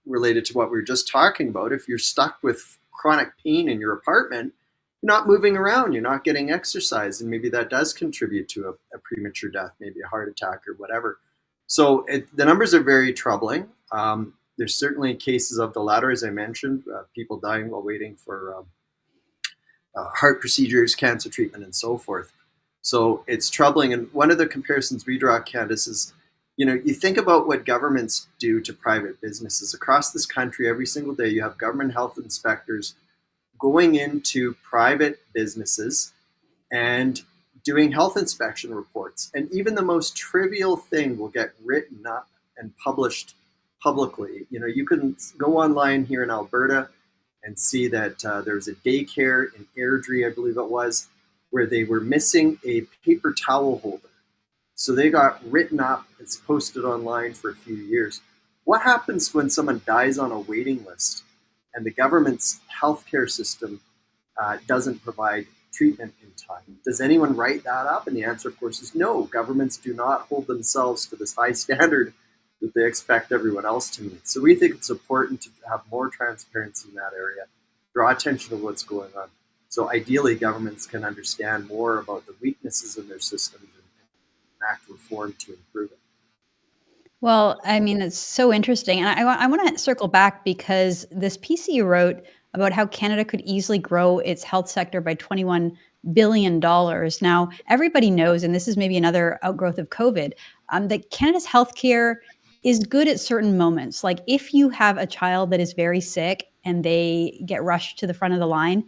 Speaker 15: related to what we were just talking about. If you're stuck with chronic pain in your apartment, you're not moving around, you're not getting exercise, and maybe that does contribute to a premature death, maybe a heart attack or whatever. So the numbers are very troubling. There's certainly cases of the latter, as I mentioned, people dying while waiting for heart procedures, cancer treatment, and so forth. So it's troubling. And one of the comparisons we draw, Candice, is, you think about what governments do to private businesses. Across this country, every single day, you have government health inspectors going into private businesses and doing health inspection reports. And even the most trivial thing will get written up and published publicly. You can go online here in Alberta and see that there's a daycare in Airdrie, I believe it was, where they were missing a paper towel holder. So they got written up, it's posted online for a few years. What happens when someone dies on a waiting list and the government's healthcare system doesn't provide treatment in time? Does anyone write that up? And the answer, of course, is no. Governments do not hold themselves to this high standard that they expect everyone else to meet. So we think it's important to have more transparency in that area, draw attention to what's going on. So ideally, governments can understand more about the weaknesses in their systems and enact reform to improve it.
Speaker 9: Well, I mean, it's so interesting. And I want to circle back because this piece you wrote about how Canada could easily grow its health sector by $21 billion. Now, everybody knows, and this is maybe another outgrowth of COVID, that Canada's healthcare is good at certain moments. Like if you have a child that is very sick and they get rushed to the front of the line,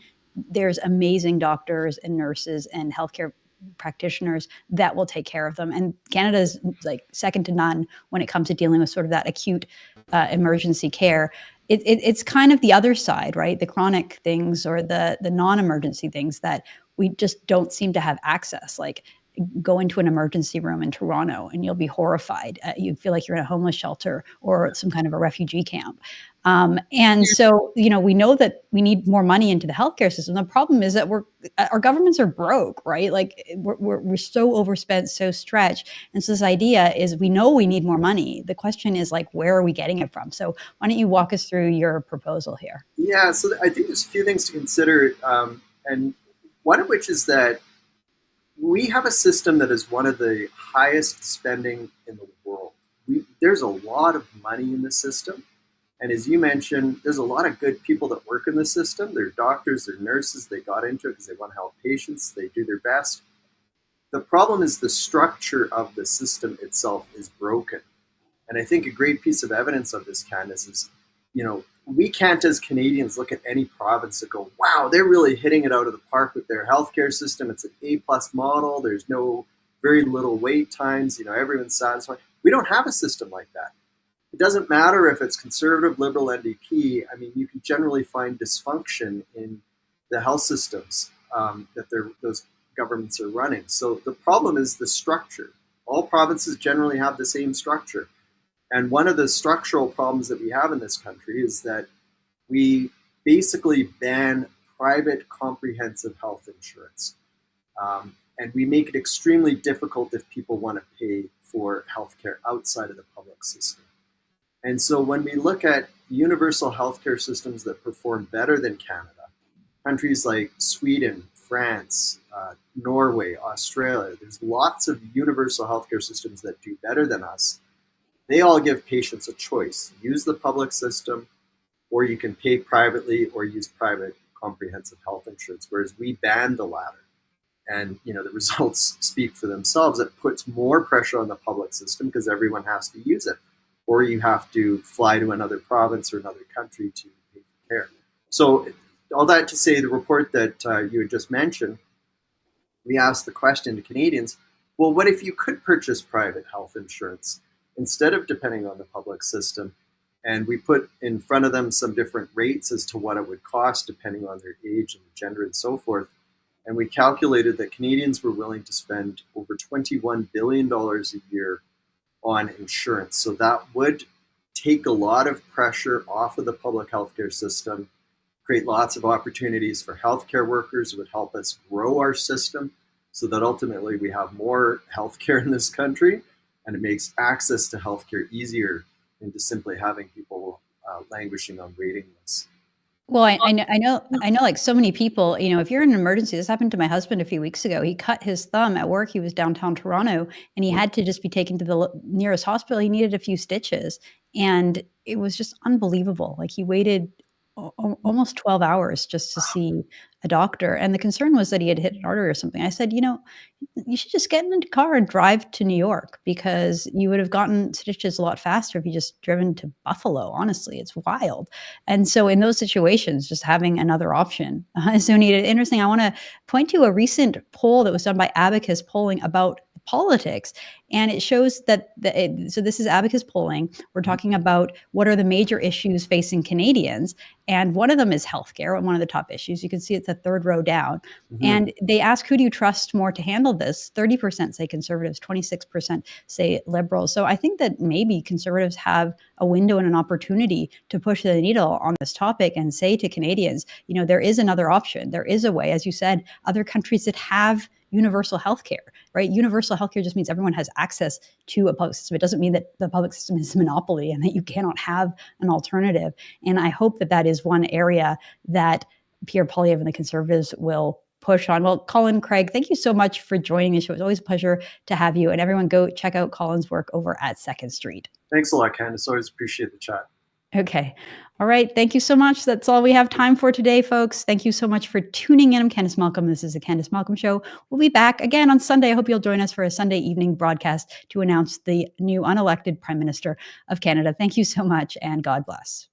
Speaker 9: there's amazing doctors and nurses and healthcare practitioners that will take care of them. And Canada's like second to none when it comes to dealing with sort of that acute emergency care. It's kind of the other side, right? The chronic things or the non-emergency things that we just don't seem to have access. Like go into an emergency room in Toronto and you'll be horrified. You feel like you're in a homeless shelter or some kind of a refugee camp. And so, we know that we need more money into the healthcare system. The problem is that our governments are broke, right? Like we're so overspent, so stretched. And so this idea is we know we need more money. The question is like, where are we getting it from? So why don't you walk us through your proposal here?
Speaker 15: Yeah, so I think there's a few things to consider. And one of which is that we have a system that is one of the highest spending in the world. There's a lot of money in the system. And as you mentioned, there's a lot of good people that work in the system. They're doctors, they're nurses, they got into it because they want to help patients, they do their best. The problem is the structure of the system itself is broken. And I think a great piece of evidence of this, Candice, is, we can't as Canadians look at any province and go, wow, they're really hitting it out of the park with their healthcare system. It's an A+ model. There's very little wait times. Everyone's satisfied. We don't have a system like that. It doesn't matter if it's conservative, liberal, NDP. I mean, you can generally find dysfunction in the health systems that those governments are running. So the problem is the structure. All provinces generally have the same structure. And one of the structural problems that we have in this country is that we basically ban private comprehensive health insurance. And we make it extremely difficult if people want to pay for healthcare outside of the public system. And so when we look at universal healthcare systems that perform better than Canada, countries like Sweden, France, Norway, Australia, there's lots of universal healthcare systems that do better than us. They all give patients a choice. Use the public system, or you can pay privately or use private comprehensive health insurance, whereas we ban the latter. And the results speak for themselves. It puts more pressure on the public system because everyone has to use it. Or you have to fly to another province or another country to pay for care. So all that to say, the report that you had just mentioned, we asked the question to Canadians, well, what if you could purchase private health insurance instead of depending on the public system? And we put in front of them some different rates as to what it would cost depending on their age and gender and so forth. And we calculated that Canadians were willing to spend over $21 billion a year on insurance. So that would take a lot of pressure off of the public healthcare system, create lots of opportunities for healthcare workers. It would help us grow our system so that ultimately we have more healthcare in this country. and it makes access to healthcare easier than just simply having people languishing on waiting lists.
Speaker 9: Well, I know, like so many people, if you're in an emergency, this happened to my husband a few weeks ago. He cut his thumb at work. He was downtown Toronto and he had to just be taken to the nearest hospital. He needed a few stitches and it was just unbelievable. Like he waited almost 12 hours just to see a doctor. And the concern was that he had hit an artery or something. I said, you should just get in a car and drive to New York because you would have gotten stitches a lot faster if you just driven to Buffalo. Honestly, it's wild. And so in those situations, just having another option is so needed. Interesting. I want to point to a recent poll that was done by Abacus polling about politics. And it shows that, so this is Abacus polling. We're talking about what are the major issues facing Canadians. And one of them is healthcare, one of the top issues. You can see it's the third row down. Mm-hmm. And they ask, who do you trust more to handle this? 30% say Conservatives, 26% say Liberals. So I think that maybe Conservatives have a window and an opportunity to push the needle on this topic and say to Canadians, there is another option. There is a way, as you said, other countries that have universal healthcare, right? Universal healthcare just means everyone has access to a public system. It doesn't mean that the public system is a monopoly and that you cannot have an alternative. And I hope that that is one area that Pierre Poilievre and the Conservatives will push on. Well, Colin Craig, thank you so much for joining the show. It's always a pleasure to have you. And everyone go check out Colin's work over at Second Street.
Speaker 15: Thanks a lot, Candice. Always appreciate the chat.
Speaker 9: Okay. All right. Thank you so much. That's all we have time for today, folks. Thank you so much for tuning in. I'm Candice Malcolm. This is the Candice Malcolm Show. We'll be back again on Sunday. I hope you'll join us for a Sunday evening broadcast to announce the new unelected Prime Minister of Canada. Thank you so much and God bless.